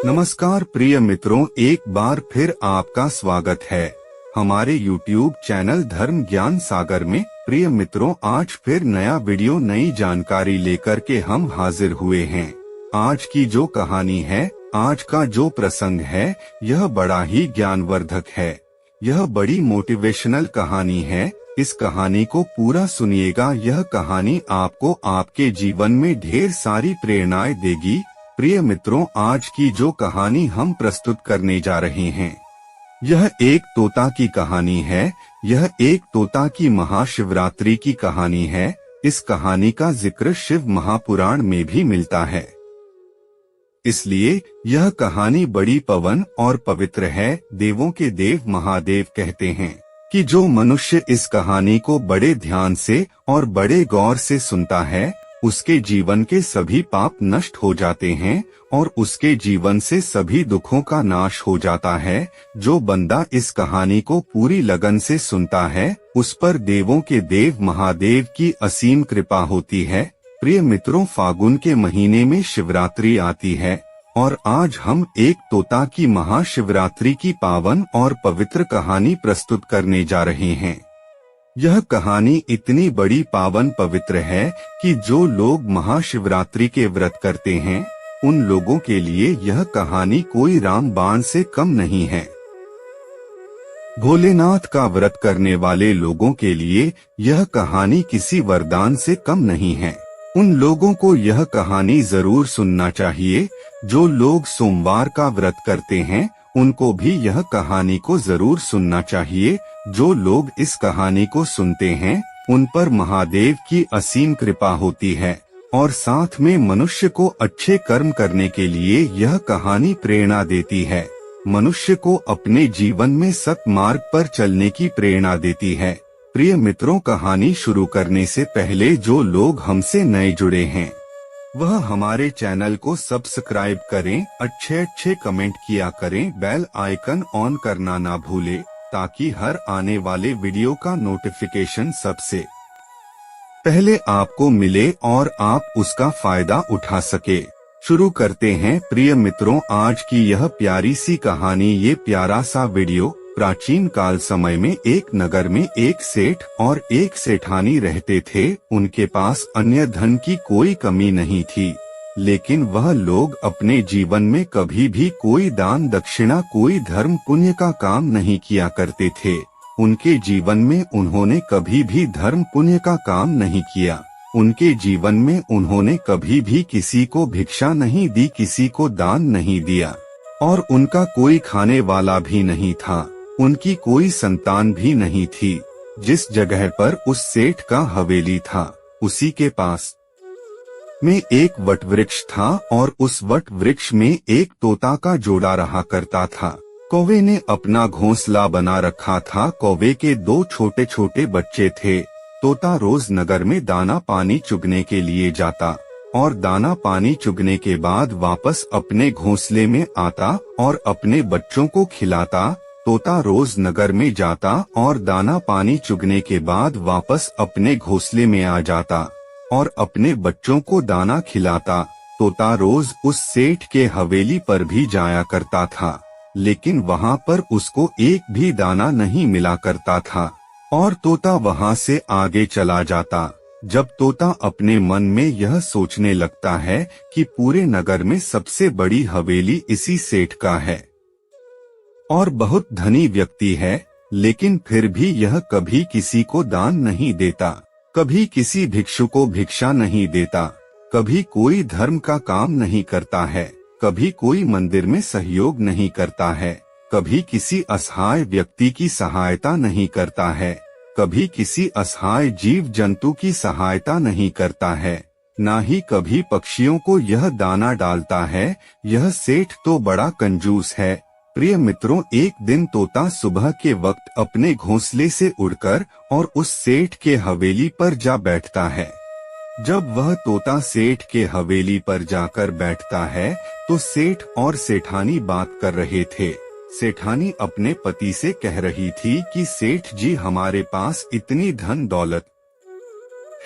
नमस्कार प्रिय मित्रों, एक बार फिर आपका स्वागत है हमारे YouTube चैनल धर्म ज्ञान सागर में। प्रिय मित्रों, आज फिर नया वीडियो, नई जानकारी लेकर के हम हाजिर हुए हैं। आज की जो कहानी है, आज का जो प्रसंग है, यह बड़ा ही ज्ञानवर्धक है। यह बड़ी मोटिवेशनल कहानी है। इस कहानी को पूरा सुनिएगा। यह कहानी आपको आपके जीवन में ढेर सारी प्रेरणाएं देगी। प्रिय मित्रों, आज की जो कहानी हम प्रस्तुत करने जा रहे हैं, यह एक तोता की कहानी है। यह एक तोता की महाशिवरात्रि की कहानी है। इस कहानी का जिक्र शिव महापुराण में भी मिलता है, इसलिए यह कहानी बड़ी पवन और पवित्र है। देवों के देव महादेव कहते हैं कि जो मनुष्य इस कहानी को बड़े ध्यान से और बड़े गौर से सुनता है, उसके जीवन के सभी पाप नष्ट हो जाते हैं और उसके जीवन से सभी दुखों का नाश हो जाता है। जो बंदा इस कहानी को पूरी लगन से सुनता है, उस पर देवों के देव महादेव की असीम कृपा होती है। प्रिय मित्रों, फागुन के महीने में शिवरात्रि आती है और आज हम एक तोता की महाशिवरात्रि की पावन और पवित्र कहानी प्रस्तुत करने जा रहे हैं। यह कहानी इतनी बड़ी पावन पवित्र है कि जो लोग महाशिवरात्रि के व्रत करते हैं, उन लोगों के लिए यह कहानी कोई रामबाण से कम नहीं है। भोलेनाथ का व्रत करने वाले लोगों के लिए यह कहानी किसी वरदान से कम नहीं है। उन लोगों को यह कहानी जरूर सुनना चाहिए। जो लोग सोमवार का व्रत करते हैं, उनको भी यह कहानी को जरूर सुनना चाहिए। जो लोग इस कहानी को सुनते हैं, उन पर महादेव की असीम कृपा होती है और साथ में मनुष्य को अच्छे कर्म करने के लिए यह कहानी प्रेरणा देती है। मनुष्य को अपने जीवन में सत्मार्ग पर चलने की प्रेरणा देती है। प्रिय मित्रों, कहानी शुरू करने से पहले जो लोग हमसे नए जुड़े हैं, वह हमारे चैनल को सब्सक्राइब करें, अच्छे कमेंट किया करें, बेल आइकन ऑन करना ना भूलें, ताकि हर आने वाले वीडियो का नोटिफिकेशन सबसे पहले आपको मिले और आप उसका फायदा उठा सके। शुरू करते हैं प्रिय मित्रों आज की यह प्यारी सी कहानी। ये प्यारा सा वीडियो। प्राचीन काल समय में एक नगर में एक सेठ और एक सेठानी रहते थे। उनके पास अन्य धन की कोई कमी नहीं थी, लेकिन वह लोग अपने जीवन में कभी भी कोई दान दक्षिणा, कोई धर्म पुण्य का काम नहीं किया करते थे। उनके जीवन में उन्होंने कभी भी धर्म पुण्य का काम नहीं किया। उनके जीवन में उन्होंने कभी भी किसी को भिक्षा नहीं दी, किसी को दान नहीं दिया और उनका कोई खाने वाला भी नहीं था। उनकी कोई संतान भी नहीं थी। जिस जगह पर उस सेठ का हवेली था, उसी के पास में एक वट वृक्ष था और उस वट वृक्ष में एक तोता का जोड़ा रहा करता था। कौवे ने अपना घोंसला बना रखा था। कौवे के दो छोटे छोटे बच्चे थे। तोता रोज नगर में दाना पानी चुगने के लिए जाता और दाना पानी चुगने के बाद वापस अपने घोंसले में आता और अपने बच्चों को खिलाता। तोता रोज नगर में जाता और दाना पानी चुगने के बाद वापस अपने घोंसले में आ जाता और अपने बच्चों को दाना खिलाता। तोता रोज उस सेठ के हवेली पर भी जाया करता था, लेकिन वहाँ पर उसको एक भी दाना नहीं मिला करता था और तोता वहाँ से आगे चला जाता। जब तोता अपने मन में यह सोचने लगता है कि पूरे नगर में सबसे बड़ी हवेली इसी सेठ का है और बहुत धनी व्यक्ति है, लेकिन फिर भी यह कभी किसी को दान नहीं देता, कभी किसी भिक्षु को भिक्षा नहीं देता, कभी कोई धर्म का काम नहीं करता है, कभी कोई मंदिर में सहयोग नहीं करता है, कभी किसी असहाय व्यक्ति की सहायता नहीं करता है, कभी किसी असहाय जीव जंतु की सहायता नहीं करता है, ना ही कभी पक्षियों को यह दाना डालता है। यह सेठ तो बड़ा कंजूस है। प्रिय मित्रों, एक दिन तोता सुबह के वक्त अपने घोंसले से उड़कर और उस सेठ के हवेली पर जा बैठता है। जब वह तोता सेठ के हवेली पर जाकर बैठता है, तो सेठ और सेठानी बात कर रहे थे। सेठानी अपने पति से कह रही थी कि सेठ जी, हमारे पास इतनी धन दौलत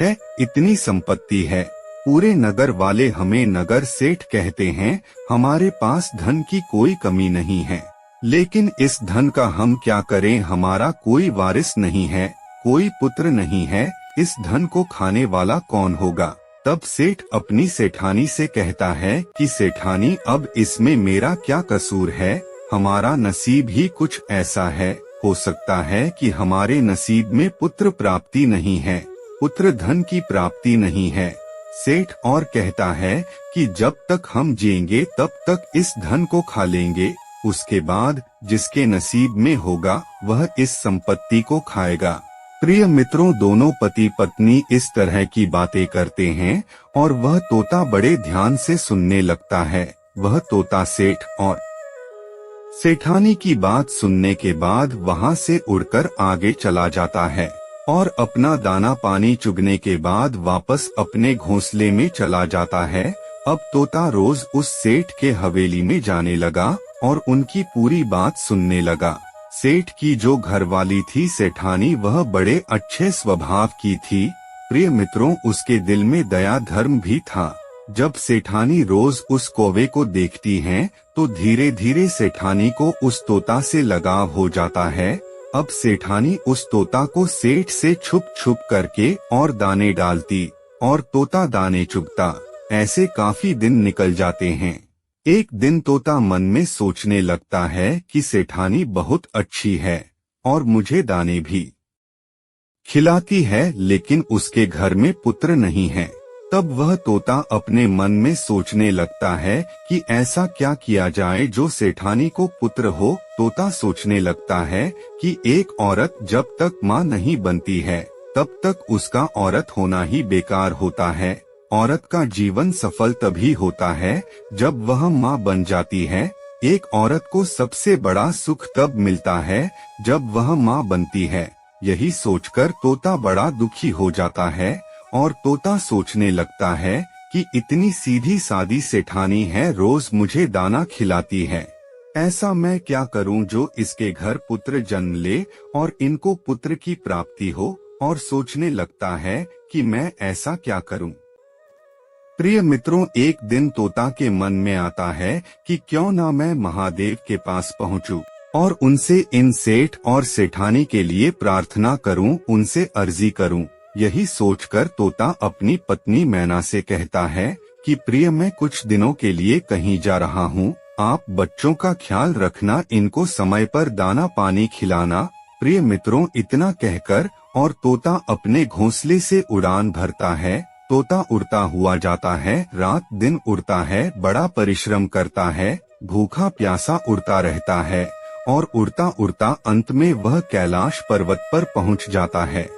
है, इतनी संपत्ति है, पूरे नगर वाले हमें नगर सेठ कहते हैं। हमारे पास धन की कोई कमी नहीं है, लेकिन इस धन का हम क्या करें? हमारा कोई वारिस नहीं है, कोई पुत्र नहीं है, इस धन को खाने वाला कौन होगा? तब सेठ अपनी सेठानी से कहता है कि सेठानी, अब इसमें मेरा क्या कसूर है? हमारा नसीब ही कुछ ऐसा है। हो सकता है कि हमारे नसीब में पुत्र प्राप्ति नहीं है, पुत्र धन की प्राप्ति नहीं है। सेठ और कहता है कि जब तक हम जिएंगे तब तक इस धन को खा लेंगे, उसके बाद जिसके नसीब में होगा वह इस संपत्ति को खाएगा। प्रिय मित्रों, दोनों पति पत्नी इस तरह की बातें करते हैं और वह तोता बड़े ध्यान से सुनने लगता है। वह तोता सेठ और सेठानी की बात सुनने के बाद वहां से उड़कर आगे चला जाता है और अपना दाना पानी चुगने के बाद वापस अपने घोंसले में चला जाता है। अब तोता रोज उस सेठ के हवेली में जाने लगा और उनकी पूरी बात सुनने लगा। सेठ की जो घरवाली थी सेठानी, वह बड़े अच्छे स्वभाव की थी। प्रिय मित्रों, उसके दिल में दया धर्म भी था। जब सेठानी रोज उस कौवे को देखती हैं, तो धीरे धीरे सेठानी को उस तोता से लगाव हो जाता है। अब सेठानी उस तोता को सेठ से छुप छुप करके और दाने डालती और तोता दाने चुगता। ऐसे काफी दिन निकल जाते हैं। एक दिन तोता मन में सोचने लगता है कि सेठानी बहुत अच्छी है और मुझे दाने भी खिलाती है, लेकिन उसके घर में पुत्र नहीं है। तब वह तोता अपने मन में सोचने लगता है कि ऐसा क्या किया जाए जो सेठानी को पुत्र हो। तोता सोचने लगता है कि एक औरत जब तक माँ नहीं बनती है तब तक उसका औरत होना ही बेकार होता है। औरत का जीवन सफल तभी होता है जब वह माँ बन जाती है। एक औरत को सबसे बड़ा सुख तब मिलता है जब वह माँ बनती है। यही सोचकर तोता बड़ा दुखी हो जाता है और तोता सोचने लगता है कि इतनी सीधी सादी सेठानी है, रोज मुझे दाना खिलाती है, ऐसा मैं क्या करूं जो इसके घर पुत्र जन्म ले और इनको पुत्र की प्राप्ति हो। और सोचने लगता है कि मैं ऐसा क्या करूं। प्रिय मित्रों, एक दिन तोता के मन में आता है कि क्यों ना मैं महादेव के पास पहुंचूं और उनसे इन सेठ और सेठानी के लिए प्रार्थना करूं, उनसे अर्जी करूं। यही सोचकर तोता अपनी पत्नी मैना से कहता है कि प्रिय, मैं कुछ दिनों के लिए कहीं जा रहा हूँ, आप बच्चों का ख्याल रखना, इनको समय पर दाना पानी खिलाना। प्रिय मित्रों, इतना कहकर और तोता अपने घोंसले से उड़ान भरता है। तोता उड़ता हुआ जाता है, रात दिन उड़ता है, बड़ा परिश्रम करता है, भूखा प्यासा उड़ता रहता है और उड़ता उड़ता अंत में वह कैलाश पर्वत पर पहुंच जाता है,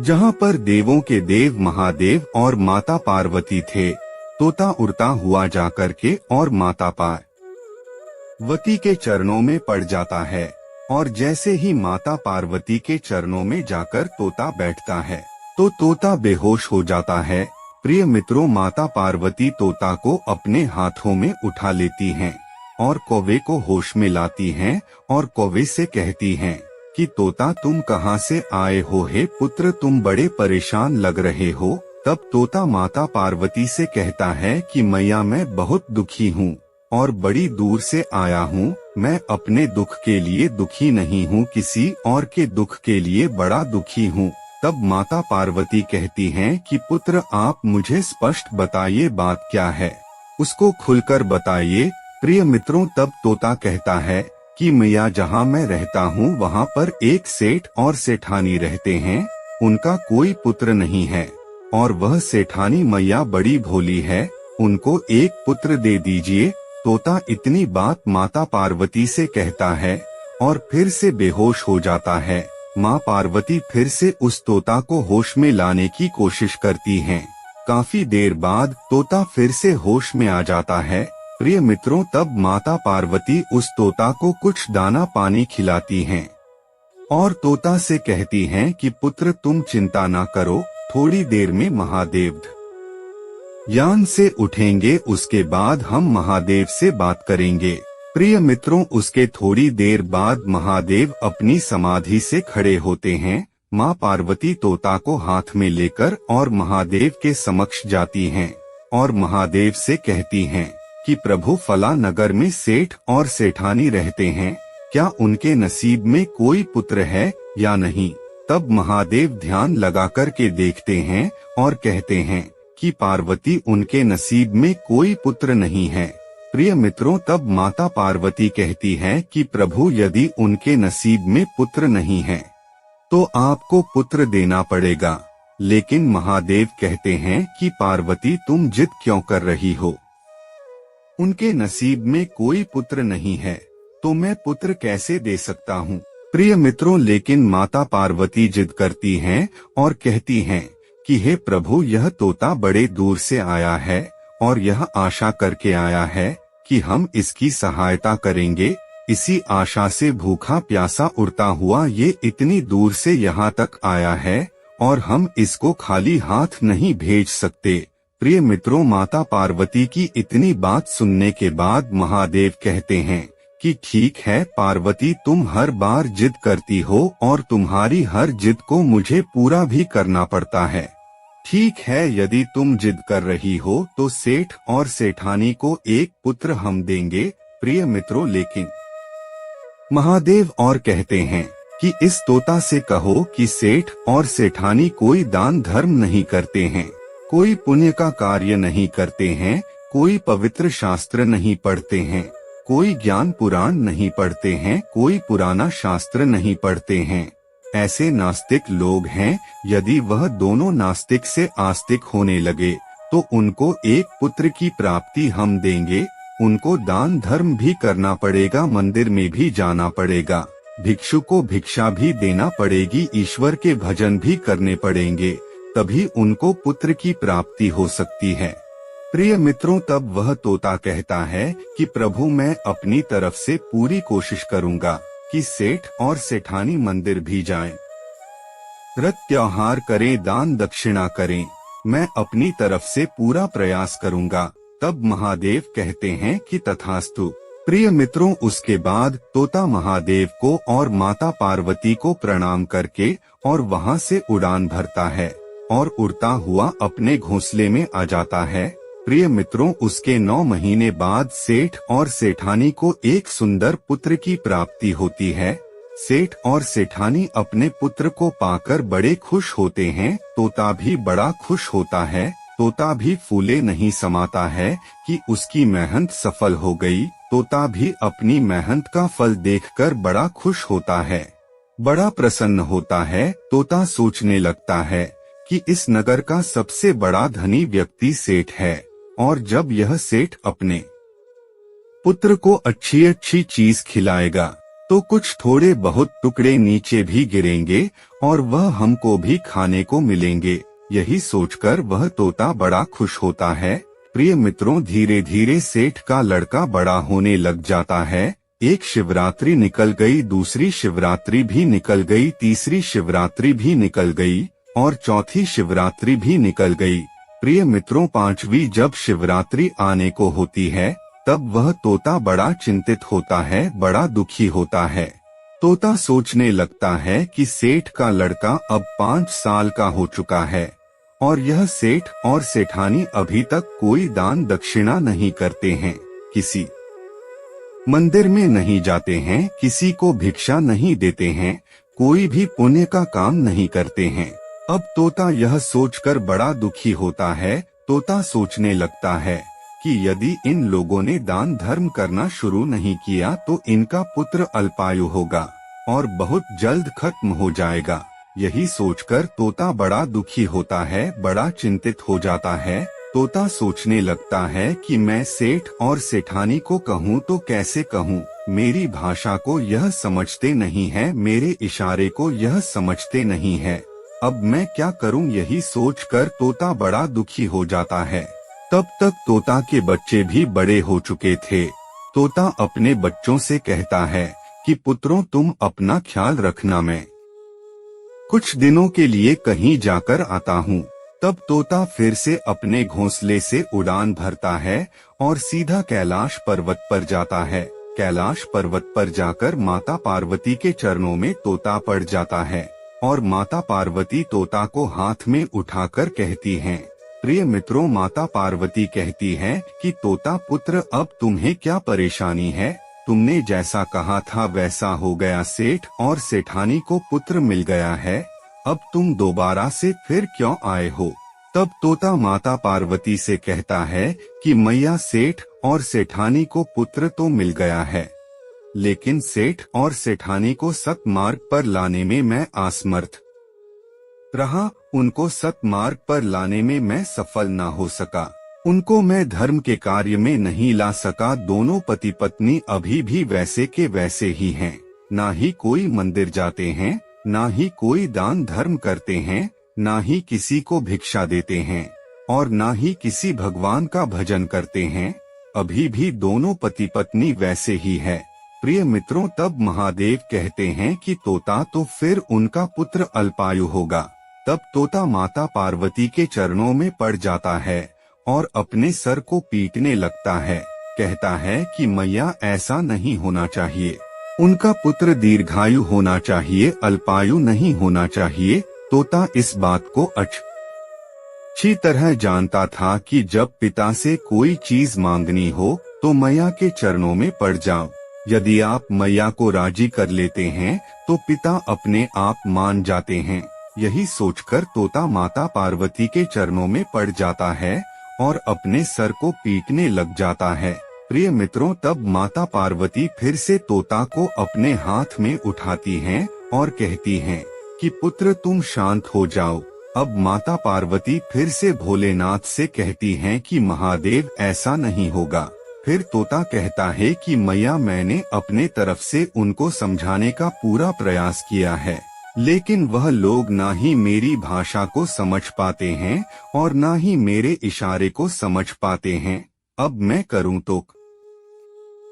जहां पर देवों के देव महादेव और माता पार्वती थे। तोता उड़ता हुआ जाकर के और माता पार्वती के चरणों में पड़ जाता है और जैसे ही माता पार्वती के चरणों में जाकर तोता बैठता है तो तोता बेहोश हो जाता है। प्रिय मित्रों, माता पार्वती तोता को अपने हाथों में उठा लेती हैं और कौवे को होश में लाती हैं और कौवे से कहती हैं कि तोता, तुम कहाँ से आए हो हे पुत्र, तुम बड़े परेशान लग रहे हो। तब तोता माता पार्वती से कहता है कि मैया, मैं बहुत दुखी हूँ और बड़ी दूर से आया हूँ। मैं अपने दुख के लिए दुखी नहीं हूँ, किसी और के दुख के लिए बड़ा दुखी हूँ। तब माता पार्वती कहती हैं कि पुत्र, आप मुझे स्पष्ट बताइए, बात क्या है, उसको खुलकर बताइए। प्रिय मित्रों, तब तोता कहता है कि मैया, जहाँ मैं रहता हूँ वहाँ पर एक सेठ और सेठानी रहते हैं, उनका कोई पुत्र नहीं है और वह सेठानी मैया बड़ी भोली है, उनको एक पुत्र दे दीजिए। तोता इतनी बात माता पार्वती से कहता है और फिर से बेहोश हो जाता है। माँ पार्वती फिर से उस तोता को होश में लाने की कोशिश करती हैं। काफी देर बाद तोता फिर से होश में आ जाता है। प्रिय मित्रों, तब माता पार्वती उस तोता को कुछ दाना पानी खिलाती हैं और तोता से कहती हैं कि पुत्र, तुम चिंता ना करो, थोड़ी देर में महादेव यान से उठेंगे, उसके बाद हम महादेव से बात करेंगे। प्रिय मित्रों, उसके थोड़ी देर बाद महादेव अपनी समाधि से खड़े होते हैं। माँ पार्वती तोता को हाथ में लेकर और महादेव के समक्ष जाती हैं। और महादेव से कहती हैं कि प्रभु फला नगर में सेठ और सेठानी रहते हैं, क्या उनके नसीब में कोई पुत्र है या नहीं। तब महादेव ध्यान लगा कर के देखते हैं और कहते हैं कि पार्वती उनके नसीब में कोई पुत्र नहीं है। प्रिय मित्रों, तब माता पार्वती कहती है कि प्रभु यदि उनके नसीब में पुत्र नहीं है तो आपको पुत्र देना पड़ेगा। लेकिन महादेव कहते हैं कि पार्वती तुम जिद क्यों कर रही हो, उनके नसीब में कोई पुत्र नहीं है तो मैं पुत्र कैसे दे सकता हूँ। प्रिय मित्रों, लेकिन माता पार्वती जिद करती हैं और कहती हैं कि हे प्रभु, यह तोता बड़े दूर से आया है और यह आशा करके आया है कि हम इसकी सहायता करेंगे। इसी आशा से भूखा प्यासा उड़ता हुआ ये इतनी दूर से यहाँ तक आया है और हम इसको खाली हाथ नहीं भेज सकते। प्रिय मित्रों, माता पार्वती की इतनी बात सुनने के बाद महादेव कहते हैं कि ठीक है पार्वती, तुम हर बार जिद करती हो और तुम्हारी हर जिद को मुझे पूरा भी करना पड़ता है। ठीक है, यदि तुम जिद कर रही हो तो सेठ और सेठानी को एक पुत्र हम देंगे। प्रिय मित्रों, लेकिन महादेव और कहते हैं कि इस तोता से कहो कि सेठ और सेठानी कोई दान धर्म नहीं करते हैं, कोई पुण्य का कार्य नहीं करते हैं, कोई पवित्र शास्त्र नहीं पढ़ते हैं, कोई ज्ञान पुराण नहीं पढ़ते हैं, कोई पुराना शास्त्र नहीं पढ़ते हैं। ऐसे नास्तिक लोग हैं। यदि वह दोनों नास्तिक से आस्तिक होने लगे तो उनको एक पुत्र की प्राप्ति हम देंगे। उनको दान धर्म भी करना पड़ेगा, मंदिर में भी जाना पड़ेगा, भिक्षु को भिक्षा भी देना पड़ेगी, ईश्वर के भजन भी करने पड़ेंगे, तभी उनको पुत्र की प्राप्ति हो सकती है। प्रिय मित्रों, तब वह तोता कहता है कि प्रभु, मैं अपनी तरफ से पूरी कोशिश करूंगा कि सेठ और सेठानी मंदिर भी जाएं, व्रत त्योहार करें, दान दक्षिणा करें, मैं अपनी तरफ से पूरा प्रयास करूंगा। तब महादेव कहते हैं कि तथास्तु। प्रिय मित्रों, उसके बाद तोता महादेव को और माता पार्वती को प्रणाम करके और वहां से उड़ान भरता है और उड़ता हुआ अपने घोंसले में आ जाता है। प्रिय मित्रों, उसके 9 महीने बाद सेठ और सेठानी को एक सुंदर पुत्र की प्राप्ति होती है। सेठ और सेठानी अपने पुत्र को पाकर बड़े खुश होते हैं। तोता भी बड़ा खुश होता है। तोता भी फूले नहीं समाता है कि उसकी मेहनत सफल हो गई। तोता भी अपनी मेहनत का फल देखकर बड़ा खुश होता है, बड़ा प्रसन्न होता है। तोता सोचने लगता है कि इस नगर का सबसे बड़ा धनी व्यक्ति सेठ है और जब यह सेठ अपने पुत्र को अच्छी अच्छी चीज खिलाएगा तो कुछ थोड़े बहुत टुकड़े नीचे भी गिरेंगे और वह हमको भी खाने को मिलेंगे। यही सोचकर वह तोता बड़ा खुश होता है। प्रिय मित्रों, धीरे धीरे सेठ का लड़का बड़ा होने लग जाता है। एक शिवरात्रि निकल गई, दूसरी शिवरात्रि भी निकल गई, तीसरी शिवरात्रि भी निकल गई और चौथी शिवरात्रि भी निकल गई। प्रिय मित्रों, 5वीं जब शिवरात्रि आने को होती है तब वह तोता बड़ा चिंतित होता है, बड़ा दुखी होता है। तोता सोचने लगता है कि सेठ का लड़का अब 5 साल का हो चुका है और यह सेठ और सेठानी अभी तक कोई दान दक्षिणा नहीं करते हैं, किसी मंदिर में नहीं जाते हैं, किसी को भिक्षा नहीं देते हैं, कोई भी पुण्य का काम नहीं करते हैं। अब तोता यह सोचकर बड़ा दुखी होता है। तोता सोचने लगता है कि यदि इन लोगों ने दान धर्म करना शुरू नहीं किया तो इनका पुत्र अल्पायु होगा और बहुत जल्द खत्म हो जाएगा। यही सोचकर तोता बड़ा दुखी होता है, बड़ा चिंतित हो जाता है। तोता सोचने लगता है कि मैं सेठ और सेठानी को कहूँ तो कैसे कहूँ, मेरी भाषा को यह समझते नहीं है, मेरे इशारे को यह समझते नहीं है, अब मैं क्या करूँ। यही सोचकर तोता बड़ा दुखी हो जाता है। तब तक तोता के बच्चे भी बड़े हो चुके थे। तोता अपने बच्चों से कहता है कि पुत्रों, तुम अपना ख्याल रखना, मैं कुछ दिनों के लिए कहीं जाकर आता हूँ। तब तोता फिर से अपने घोंसले से उड़ान भरता है और सीधा कैलाश पर्वत पर जाता है। कैलाश पर्वत पर जाकर माता पार्वती के चरणों में तोता पड़ जाता है और माता पार्वती तोता को हाथ में उठाकर कहती हैं, प्रिय मित्रों, माता पार्वती कहती है कि तोता पुत्र, अब तुम्हें क्या परेशानी है? तुमने जैसा कहा था वैसा हो गया। सेठ और सेठानी को पुत्र मिल गया है, अब तुम दोबारा से फिर क्यों आए हो? तब तोता माता पार्वती से कहता है कि मैया, सेठ और सेठानी को पुत्र तो मिल गया है, लेकिन सेठ और सेठानी को सतमार्ग पर लाने में मैं असमर्थ रहा। उनको सतमार्ग पर लाने में मैं सफल ना हो सका। उनको मैं धर्म के कार्य में नहीं ला सका। दोनों पति पत्नी अभी भी वैसे के वैसे ही हैं। ना ही कोई मंदिर जाते हैं, ना ही कोई दान धर्म करते हैं, ना ही किसी को भिक्षा देते हैं, और ना ही किसी भगवान का भजन करते हैं। अभी भी दोनों पति पत्नी वैसे ही है। प्रिय मित्रों, तब महादेव कहते हैं कि तोता, तो फिर उनका पुत्र अल्पायु होगा। तब तोता माता पार्वती के चरणों में पड़ जाता है और अपने सर को पीटने लगता है। कहता है कि मैया, ऐसा नहीं होना चाहिए। उनका पुत्र दीर्घायु होना चाहिए, अल्पायु नहीं होना चाहिए। तोता इस बात को अच्छी तरह जानता था कि जब पिता से कोई चीज मांगनी हो तो मैया के चरणों में पड़ जाओ। यदि आप मैया को राजी कर लेते हैं तो पिता अपने आप मान जाते हैं। यही सोचकर तोता माता पार्वती के चरणों में पड़ जाता है और अपने सर को पीटने लग जाता है। प्रिय मित्रों, तब माता पार्वती फिर से तोता को अपने हाथ में उठाती हैं और कहती हैं कि पुत्र, तुम शांत हो जाओ। अब माता पार्वती फिर से भोलेनाथ से कहती हैं कि महादेव, ऐसा नहीं होगा। फिर तोता कहता है कि मैया, मैंने अपने तरफ से उनको समझाने का पूरा प्रयास किया है, लेकिन वह लोग ना ही मेरी भाषा को समझ पाते हैं और ना ही मेरे इशारे को समझ पाते हैं। अब मैं करूं तो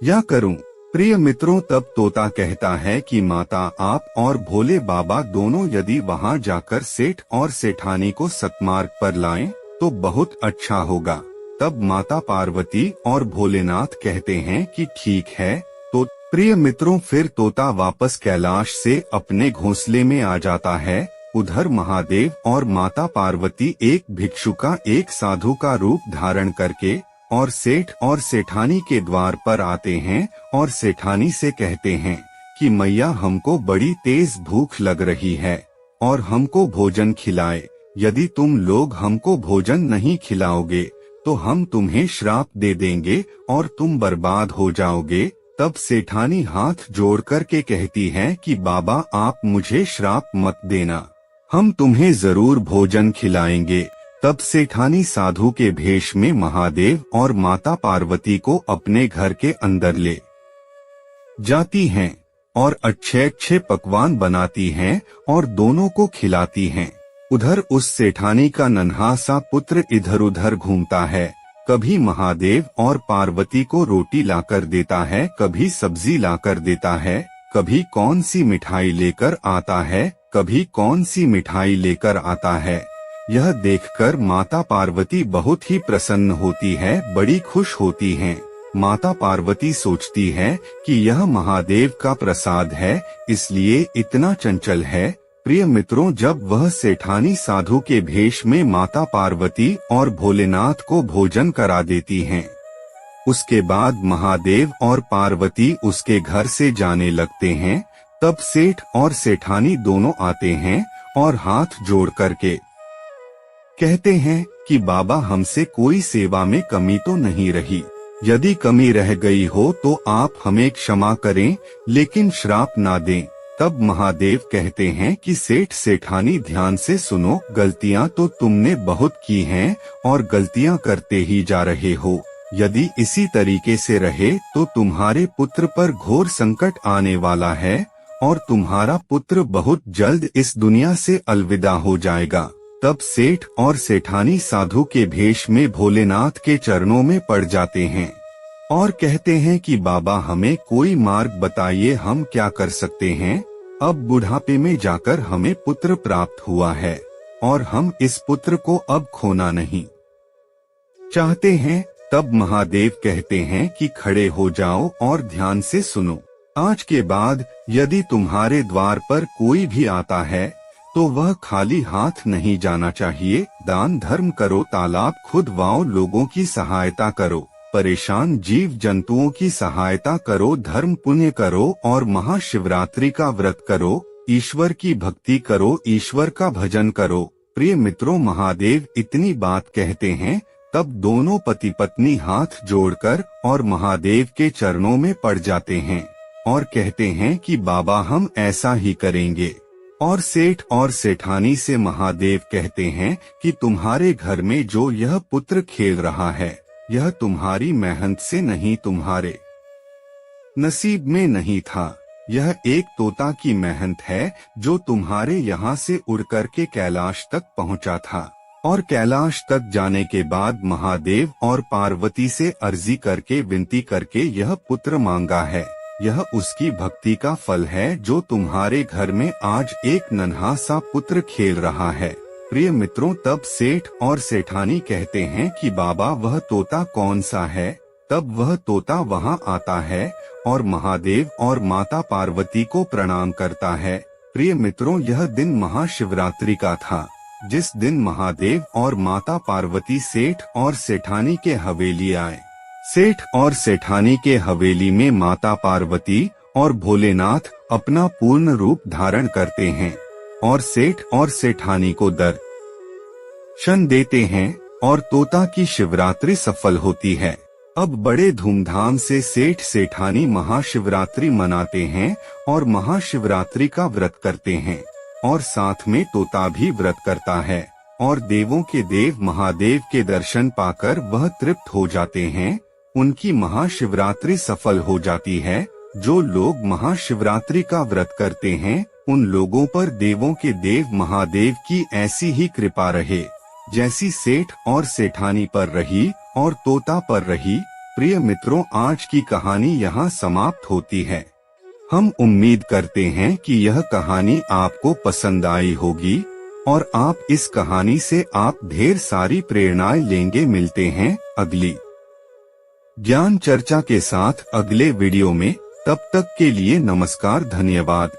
क्या करूं? प्रिय मित्रों, तब तोता कहता है कि माता, आप और भोले बाबा दोनों यदि वहां जाकर सेठ और सेठानी को सतमार्ग पर लाएं तो बहुत अच्छा होगा। तब माता पार्वती और भोलेनाथ कहते हैं कि ठीक है। तो प्रिय मित्रों, फिर तोता वापस कैलाश से अपने घोंसले में आ जाता है। उधर महादेव और माता पार्वती एक भिक्षु का, एक साधु का रूप धारण करके और सेठ और सेठानी के द्वार पर आते हैं और सेठानी से कहते हैं कि मैया, हमको बड़ी तेज भूख लग रही है और हमको भोजन खिलाए। यदि तुम लोग हमको भोजन नहीं खिलाओगे तो हम तुम्हें श्राप दे देंगे और तुम बर्बाद हो जाओगे। तब सेठानी हाथ जोड़ कर के कहती है कि बाबा, आप मुझे श्राप मत देना, हम तुम्हें जरूर भोजन खिलाएंगे। तब सेठानी साधु के भेष में महादेव और माता पार्वती को अपने घर के अंदर ले जाती हैं और अच्छे अच्छे पकवान बनाती हैं और दोनों को खिलाती हैं। उधर उस सेठानी का नन्हा सा पुत्र इधर उधर घूमता है। कभी महादेव और पार्वती को रोटी लाकर देता है, कभी सब्जी लाकर देता है, कभी कौन सी मिठाई लेकर आता है, कभी कौन सी मिठाई लेकर आता है। यह देखकर माता पार्वती बहुत ही प्रसन्न होती है, बड़ी खुश होती हैं। माता पार्वती सोचती है कि यह महादेव का प्रसाद है, इसलिए इतना चंचल है। प्रिय मित्रों, जब वह सेठानी साधु के भेष में माता पार्वती और भोलेनाथ को भोजन करा देती हैं, उसके बाद महादेव और पार्वती उसके घर से जाने लगते हैं। तब सेठ और सेठानी दोनों आते हैं और हाथ जोड़ करके कहते हैं कि बाबा, हमसे कोई सेवा में कमी तो नहीं रही। यदि कमी रह गई हो तो आप हमें क्षमा करें, लेकिन श्राप ना दें। तब महादेव कहते हैं कि सेठ सेठानी, ध्यान से सुनो, गलतियां तो तुमने बहुत की हैं और गलतियां करते ही जा रहे हो। यदि इसी तरीके से रहे तो तुम्हारे पुत्र पर घोर संकट आने वाला है और तुम्हारा पुत्र बहुत जल्द इस दुनिया से अलविदा हो जाएगा। तब सेठ और सेठानी साधु के भेष में भोलेनाथ के चरणों में पड़ जाते हैं और कहते हैं कि बाबा, हमें कोई मार्ग बताइए, हम क्या कर सकते हैं। अब बुढ़ापे में जाकर हमें पुत्र प्राप्त हुआ है और हम इस पुत्र को अब खोना नहीं चाहते हैं। तब महादेव कहते हैं कि खड़े हो जाओ और ध्यान से सुनो। आज के बाद यदि तुम्हारे द्वार पर कोई भी आता है, तो वह खाली हाथ नहीं जाना चाहिए। दान धर्म करो, तालाब खुदवाओ, लोगों की सहायता करो, परेशान जीव जंतुओं की सहायता करो, धर्म पुण्य करो और महाशिवरात्रि का व्रत करो, ईश्वर की भक्ति करो, ईश्वर का भजन करो। प्रिय मित्रों, महादेव इतनी बात कहते हैं, तब दोनों पति पत्नी हाथ जोड़कर और महादेव के चरणों में पड़ जाते हैं और कहते हैं कि बाबा हम ऐसा ही करेंगे। और सेठ और सेठानी से महादेव कहते हैं कि तुम्हारे घर में जो यह पुत्र खेल रहा है, यह तुम्हारी मेहनत से नहीं, तुम्हारे नसीब में नहीं था। यह एक तोता की मेहनत है जो तुम्हारे यहाँ से उड़कर के कैलाश तक पहुँचा था। और कैलाश तक जाने के बाद महादेव और पार्वती से अर्जी करके विनती करके यह पुत्र मांगा है। यह उसकी भक्ति का फल है जो तुम्हारे घर में आज एक नन्हा सा पुत्र खेल रहा है। प्रिय मित्रों, तब सेठ और सेठानी कहते हैं कि बाबा वह तोता कौन सा है। तब वह तोता वहाँ आता है और महादेव और माता पार्वती को प्रणाम करता है। प्रिय मित्रों, यह दिन महाशिवरात्रि का था, जिस दिन महादेव और माता पार्वती सेठ और सेठानी के हवेली आए। सेठ और सेठानी के हवेली में माता पार्वती और भोलेनाथ अपना पूर्ण रूप धारण करते हैं और सेठ और सेठानी को दर्शन देते हैं और तोता की शिवरात्रि सफल होती है। अब बड़े धूमधाम से सेठ सेठानी महाशिवरात्रि मनाते हैं और महाशिवरात्रि का व्रत करते हैं और साथ में तोता भी व्रत करता है और देवों के देव महादेव के दर्शन पाकर वह तृप्त हो जाते हैं। उनकी महाशिवरात्रि सफल हो जाती है। जो लोग महाशिवरात्रि का व्रत करते हैं, उन लोगों पर देवों के देव महादेव की ऐसी ही कृपा रहे जैसी सेठ और सेठानी पर रही और तोता पर रही। प्रिय मित्रों, आज की कहानी यहाँ समाप्त होती है। हम उम्मीद करते हैं कि यह कहानी आपको पसंद आई होगी और आप इस कहानी से आप ढेर सारी प्रेरणाएं लेंगे। मिलते हैं अगली ज्ञान चर्चा के साथ अगले वीडियो में। तब तक के लिए नमस्कार, धन्यवाद।